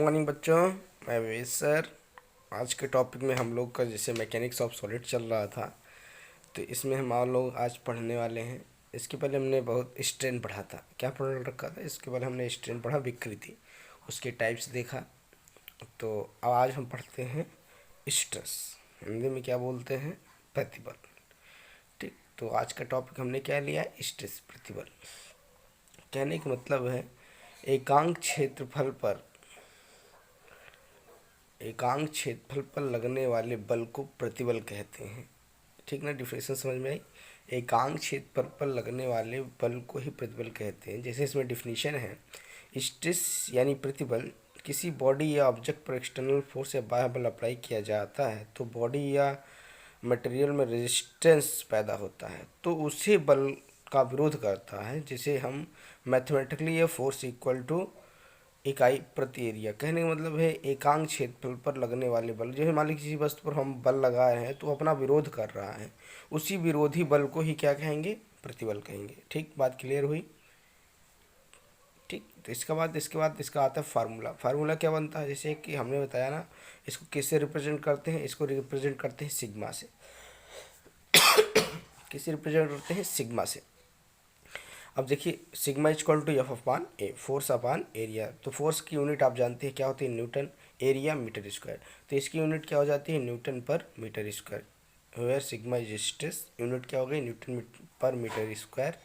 Morning बच्चों, मैं विवेश sir. आज के टॉपिक में हम लोग का जैसे मैकेनिक्स ऑफ सॉलिड चल रहा था, तो इसमें हम आप लोग आज पढ़ने वाले हैं। इसके पहले हमने बहुत स्ट्रेन पढ़ा था। क्या पढ़ रखा था? इसके पहले हमने स्ट्रेन पढ़ा, विकृति, उसके टाइप्स देखा। तो अब आज हम पढ़ते हैं स्ट्रेस। हिंदी में क्या बोलते हैं? प्रतिबल। ठीक, तो आज का टॉपिक हमने क्या लिया? स्ट्रेस, प्रतिबल। कहने का मतलब है एकांक क्षेत्रफल पर लगने वाले बल को प्रतिबल कहते हैं। ठीक ना? डिफिनेशन समझ में आई? एकांक क्षेत्रफल पर लगने वाले बल को ही प्रतिबल कहते हैं। जैसे इसमें डिफिनीशन है, स्ट्रेस यानी प्रतिबल किसी बॉडी या ऑब्जेक्ट पर एक्सटर्नल फोर्स या बाह्य बल अप्लाई किया जाता है तो बॉडी या मटेरियल में रेजिस्टेंस पैदा होता है, तो उसी बल का विरोध करता है, जिसे हम मैथमेटिकली ये फोर्स इक्वल टू इकाई प्रति एरिया। कहने का मतलब है एकांक क्षेत्रफल पर लगने वाले बल, जो है मान लीजिए किसी वस्तु पर हम बल लगा रहे हैं तो अपना विरोध कर रहा है, उसी विरोधी बल को ही क्या कहेंगे? प्रतिबल कहेंगे। ठीक, बात क्लियर हुई? ठीक, तो इसके बाद इसका आता है फार्मूला। फार्मूला क्या बनता है? जैसे कि हमने बताया ना, इसको किससे रिप्रेजेंट करते हैं? इसको रिप्रेजेंट करते हैं सिग्मा से। किससे रिप्रेजेंट करते हैं? सिग्मा से। अब देखिए, sigma equal to F upon A, force upon area. तो फोर्स की यूनिट आप जानते हैं क्या होती है? न्यूटन। एरिया मीटर स्क्वायर, तो इसकी यूनिट क्या हो जाती है? Newton per metre square. Where sigma is stress, unit क्या हो गई? Newton per metre square.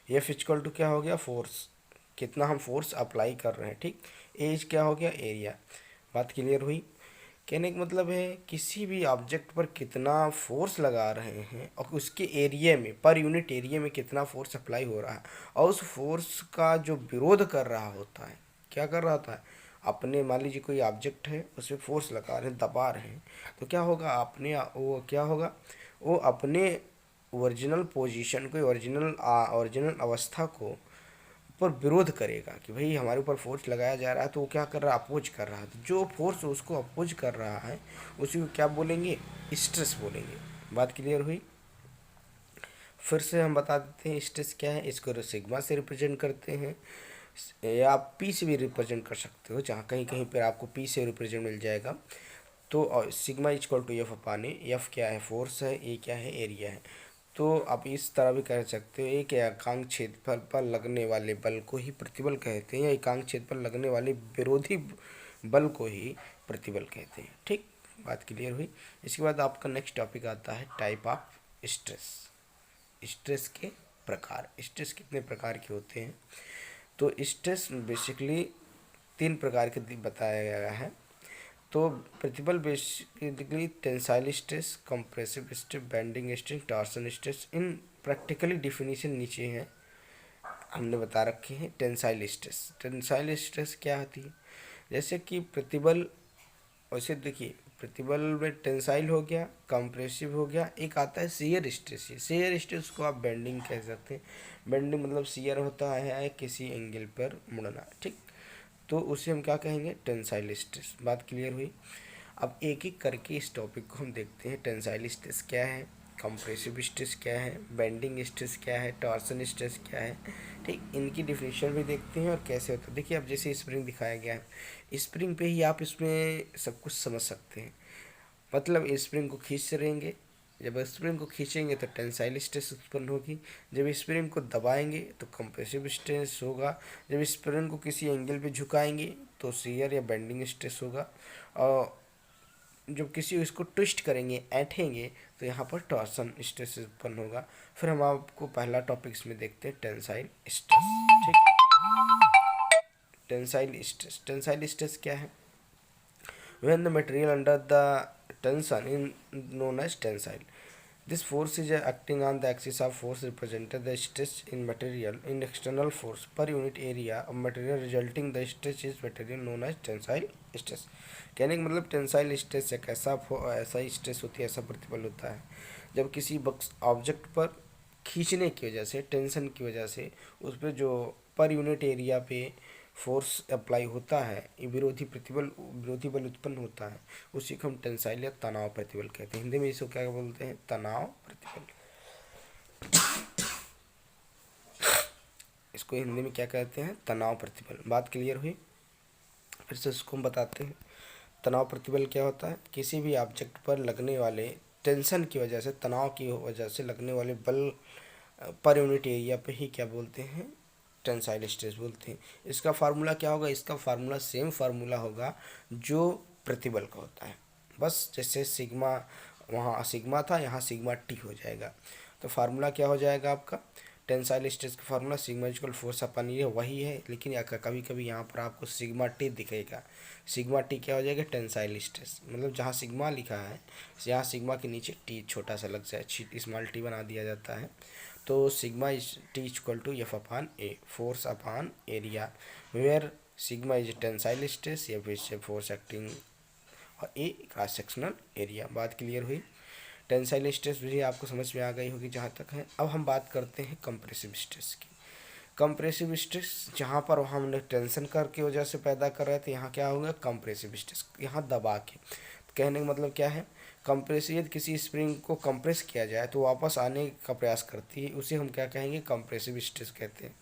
F equal to क्या हो गया? फोर्स, कितना हम फोर्स अप्लाई कर रहे हैं। ठीक, एज क्या हो गया? एरिया। बात क्लियर हुई? कहने का मतलब है किसी भी ऑब्जेक्ट पर कितना फोर्स लगा रहे हैं और उसके एरिया में, पर यूनिट एरिया में कितना फोर्स अप्लाई हो रहा है, और उस फोर्स का जो विरोध कर रहा होता है, क्या कर रहा होता है? अपने मान लीजिए कोई ऑब्जेक्ट है, उस पर फोर्स लगा रहे हैं, दबा रहे हैं, तो क्या होगा? वो अपने ओरिजिनल पोजीशन को, ओरिजिनल अवस्था को पर विरोध करेगा कि भाई हमारे ऊपर फोर्स लगाया जा रहा है, तो वो क्या कर रहा है? अपोज कर रहा है। तो जो फोर्स उसको अपोज कर रहा है उसी को क्या बोलेंगे? स्ट्रेस बोलेंगे। बात क्लियर हुई? फिर से हम बता देते हैं स्ट्रेस क्या है। इसको सिग्मा से रिप्रेजेंट करते हैं, या आप पी से भी रिप्रेजेंट कर सकते हो, जहाँ कहीं कहीं पर आपको पी से रिप्रेजेंट मिल जाएगा। तो sigma equal to F upon A. F क्या है? फोर्स है। ए क्या है? एरिया है। तो आप इस तरह भी कह सकते हो, एक एकांक क्षेत्रफल पर लगने वाले बल को ही प्रतिबल कहते हैं, या एकांक क्षेत्र पर लगने वाले विरोधी बल को ही प्रतिबल कहते हैं। ठीक, बात क्लियर हुई? इसके बाद आपका नेक्स्ट टॉपिक आता है टाइप ऑफ स्ट्रेस। स्ट्रेस के प्रकार। स्ट्रेस कितने प्रकार के होते हैं? तो स्ट्रेस बेसिकली 3 प्रकार के बताया गया है। तो प्रतिबल basically tensile stress, compressive stress, bending stress, torsion stress. इन प्रैक्टिकली डिफिनीशन नीचे हैं, हमने बता रखे हैं। टेंसाइल स्ट्रेस, टेंसाइल स्ट्रेस क्या होती है? जैसे कि प्रतिबल, वैसे देखिए, प्रतिबल में टेंसाइल हो गया, कंप्रेसिव हो गया, एक आता है शियर स्ट्रेस। शियर स्ट्रेस को आप बेंडिंग कह सकते हैं। बेंडिंग मतलब शियर होता है किसी एंगल पर मुड़ना। ठीक, तो उसे हम क्या कहेंगे? Tensile stress. बात क्लियर हुई? अब एक एक करके इस टॉपिक को हम देखते हैं। टेंसाइल स्ट्रेस क्या है, कंप्रेसिव स्ट्रेस क्या है, बेंडिंग स्ट्रेस क्या है, टॉर्सन स्ट्रेस क्या है। ठीक, इनकी डिफिनेशन भी देखते हैं और कैसे होता है। देखिए, अब जैसे स्प्रिंग दिखाया गया है, स्प्रिंग पे ही आप इसमें सब कुछ समझ सकते हैं। मतलब स्प्रिंग को खींच रहेंगे, जब स्प्रिंग को खींचेंगे तो टेंसाइल स्ट्रेस उत्पन्न होगी, जब स्प्रिंग को दबाएंगे तो कंप्रेसिव स्ट्रेस होगा, जब स्प्रिंग को किसी एंगल पे झुकाएंगे तो शियर या बेंडिंग स्ट्रेस होगा, और जब किसी इसको ट्विस्ट करेंगे, ऐंठेंगे, तो यहाँ पर टॉर्सन स्ट्रेस उत्पन्न होगा। फिर हम आपको पहला टॉपिक इसमें देखते हैं, टेंसाइल स्ट्रेस। ठीक, टेंसाइल स्ट्रेस। टेंसाइल स्ट्रेस क्या है? When the material under the tension is known as tensile. This force is acting on the axis of force represented the stress in material in external force per unit area of material resulting the stress is material known as tensile stress. कहने का मतलब tensile stress एक ऐसा stress होती है, ऐसा प्रतिबल होता है जब किसी ऑब्जेक्ट पर खींचने की वजह से, टेंशन की वजह से उस पर जो पर यूनिट एरिया पे फोर्स अप्लाई होता है, ये विरोधी बल उत्पन्न होता है, उसी को हम टेंसाइल या तनाव प्रतिबल कहते हैं। हिंदी में इसको क्या बोलते हैं? तनाव प्रतिबल। इसको हिंदी में क्या कहते हैं? तनाव प्रतिबल। बात क्लियर हुई? फिर से उसको हम बताते हैं। तनाव प्रतिबल क्या होता है? किसी भी ऑब्जेक्ट पर लगने वाले टेंशन की वजह से, तनाव की वजह से लगने वाले बल पर यूनिट एरिया पे ही क्या बोलते हैं? टेंसाइल स्ट्रेस बोलते हैं। इसका फार्मूला क्या होगा? इसका फार्मूला सेम फार्मूला होगा जो प्रतिबल का होता है। बस जैसे सिग्मा, वहाँ सिग्मा था, यहाँ सिग्मा टी हो जाएगा। तो फार्मूला क्या हो जाएगा आपका? टेंसाइल स्ट्रेस का फार्मूला सिग्मा इक्वल फोर्स अपन, ये वही है, लेकिन कभी कभी यहाँ पर आपको सिग्मा टी दिखेगा। सिग्मा टी क्या हो जाएगा? Tensile stress. मतलब जहाँ सिग्मा लिखा है, यहाँ सिग्मा के नीचे टी छोटा सा लग जाए, स्मॉल टी बना दिया जाता है। तो sigma is T equal to F upon A, force upon area, where sigma is tensile stress, या फिर से फोर्स एक्टिंग, और ए क्रॉस सेक्शनल एरिया। बात क्लियर हुई? टेंसाइल स्ट्रेस भी आपको समझ में आ गई होगी जहाँ तक है। अब हम बात करते हैं कंप्रेसिव स्ट्रेस की। कंप्रेसिव स्ट्रेस जहाँ पर हमने टेंशन करके वजह से पैदा कर रहे थे, यहाँ क्या होगा? कंप्रेसिव स्ट्रेस, यहाँ दबा के। तो कहने का मतलब क्या है? कंप्रेसिव, यदि किसी स्प्रिंग को कंप्रेस किया जाए तो वापस आने का प्रयास करती है, उसे हम क्या कहेंगे? कंप्रेसिव स्ट्रेस कहते हैं।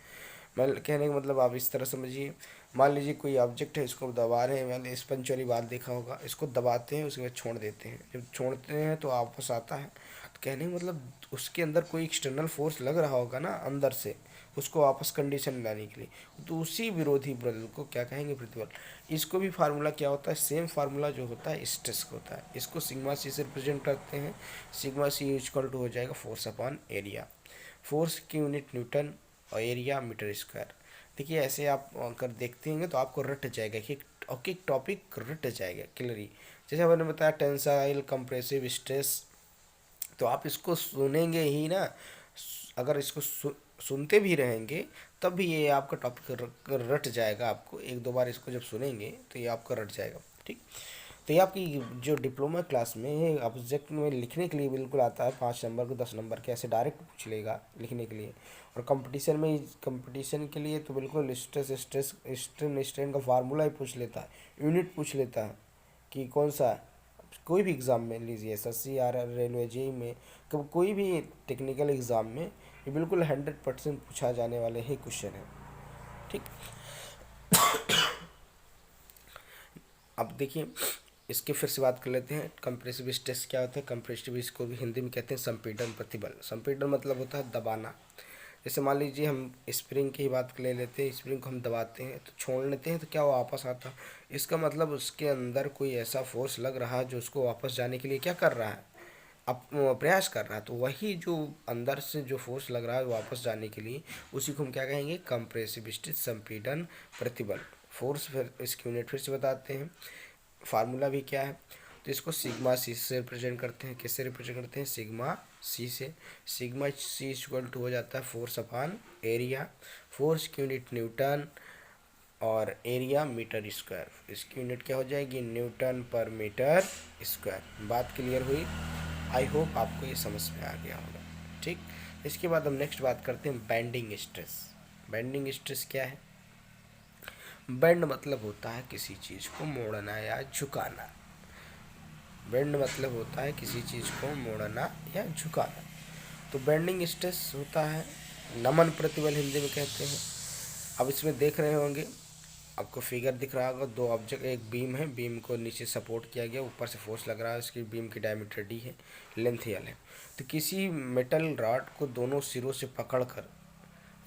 मैं कहने का मतलब आप इस तरह समझिए, मान लीजिए कोई ऑब्जेक्ट है, इसको दबा रहे हैं, मैंने स्पंज वाली बात देखा होगा, इसको दबाते हैं, उसके बाद छोड़ देते हैं, जब छोड़ते हैं तो वापस आता है। तो कहने का मतलब उसके अंदर कोई एक्सटर्नल फोर्स लग रहा होगा ना अंदर से, उसको वापस कंडीशन में लाने के लिए, तो उसी विरोधी बल को क्या कहेंगे? प्रतिबल। इसको भी फार्मूला क्या होता है? सेम फार्मूला जो होता है स्ट्रेस का होता है। इसको सिग्मा सी से रिप्रेजेंट करते हैं। सिग्मा सी इक्वल टू हो जाएगा फोर्स अपॉन एरिया। फोर्स की यूनिट न्यूटन और एरिया मीटर स्क्वायर। देखिए ऐसे आप अगर देखते हैं तो आपको रट जाएगा कि एक टॉपिक रट जाएगा क्लियरली। जैसे मैंने बताया टेंसाइल कंप्रेसिव स्ट्रेस, तो आप इसको सुनेंगे ही ना, अगर इसको सुनते भी रहेंगे तब भी ये आपका टॉपिक रट जाएगा। आपको एक दो बार इसको जब सुनेंगे तो ये आपका रट जाएगा। ठीक, तो ये आपकी जो डिप्लोमा क्लास में ऑब्जेक्ट में लिखने के लिए बिल्कुल आता है, 5 नंबर को 10 नंबर के ऐसे डायरेक्ट पूछ लेगा लिखने के लिए। और कंपटीशन में, कंपटीशन के लिए तो बिल्कुल स्ट्रेस स्ट्रेस स्ट्रेन स्ट्रेन का फार्मूला ही पूछ लेता है, यूनिट पूछ लेता है कि कौन सा। कोई भी एग्ज़ाम में लीजिए, एसएससी आर रेलवे जेई में, कब कोई भी टेक्निकल एग्ज़ाम में ये बिल्कुल 100% पूछा जाने वाले ही क्वेश्चन है। ठीक, अब देखिए इसके फिर से बात कर लेते हैं। कंप्रेसिव स्ट्रेस क्या होता है? कंप्रेसिव, इसको भी हिंदी में कहते हैं संपीड़न प्रतिबल। संपीड़न मतलब होता है दबाना। जैसे मान लीजिए हम स्प्रिंग की ही बात ले लेते हैं, स्प्रिंग को हम दबाते हैं तो छोड़ लेते हैं तो क्या वो वापस आता है? इसका मतलब उसके अंदर कोई ऐसा फोर्स लग रहा है जो उसको वापस जाने के लिए क्या कर रहा है? अब प्रयास कर रहा है। तो वही जो अंदर से जो फोर्स लग रहा है वापस जाने के लिए, उसी को हम क्या कहेंगे? कंप्रेसिव स्ट्रेस, संपीड़न प्रतिबल। फोर्स, फिर इसकी यूनिट फिर से बताते हैं, फार्मूला भी क्या है? तो इसको सिग्मा सी से रिप्रेजेंट करते हैं। किससे रिप्रेजेंट करते हैं? सिग्मा सी से। सिग्मा सी इक्वल टू हो जाता है फोर्स अपॉन एरिया। फोर्स की यूनिट न्यूटन और एरिया मीटर स्क्वायर। इसकी यूनिट क्या हो जाएगी? Newton per metre square. बात क्लियर हुई? आई होप आपको ये समझ में आ गया होगा। ठीक, इसके बाद हम नेक्स्ट बात करते हैं बेंडिंग स्ट्रेस। बेंडिंग स्ट्रेस क्या है? बेंड मतलब होता है किसी चीज़ को मोड़ना या झुकाना। बेंड मतलब होता है किसी चीज़ को मोड़ना या झुकाना। तो बेंडिंग स्ट्रेस होता है नमन प्रतिबल, हिंदी में कहते हैं। अब इसमें देख रहे होंगे, आपको फिगर दिख रहा होगा, दो ऑब्जेक्ट, एक बीम है, बीम को नीचे सपोर्ट किया गया, ऊपर से फोर्स लग रहा है, इसकी बीम की डायमीटर डी है, लेंथ एल है। तो किसी मेटल रॉड को दोनों सिरों से पकड़कर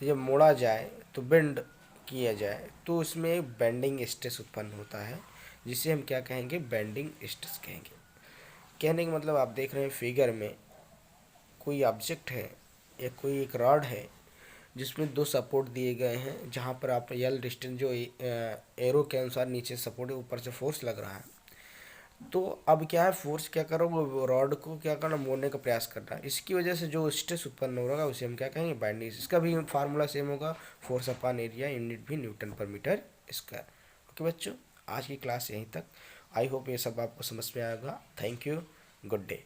जब मोड़ा जाए तो बेंड किया जाए तो उसमें एक बेंडिंग स्ट्रेस उत्पन्न होता है, जिसे हम क्या कहेंगे? बेंडिंग स्ट्रेस कहेंगे। कहने का मतलब आप देख रहे हैं फिगर में कोई ऑब्जेक्ट है या कोई एक रॉड है जिसमें दो सपोर्ट दिए गए हैं, जहाँ पर आप यल डिस्टेंस जो एरो के अनुसार नीचे सपोर्ट है, ऊपर से फोर्स लग रहा है। तो अब क्या है, फोर्स क्या करो, वो रॉड को क्या करना? मोड़ने का प्रयास कर रहा है। इसकी वजह से जो स्ट्रेस उत्पन्न हो रहा है उसे हम क्या कहेंगे? बाइंडिंग। इसका भी फार्मूला सेम होगा, फोर्स अपॉन एरिया, यूनिट भी Newton per metre square. Okay बच्चों, आज की क्लास यहीं तक। आई होप ये सब आपको समझ में आएगा। Thank you, good day.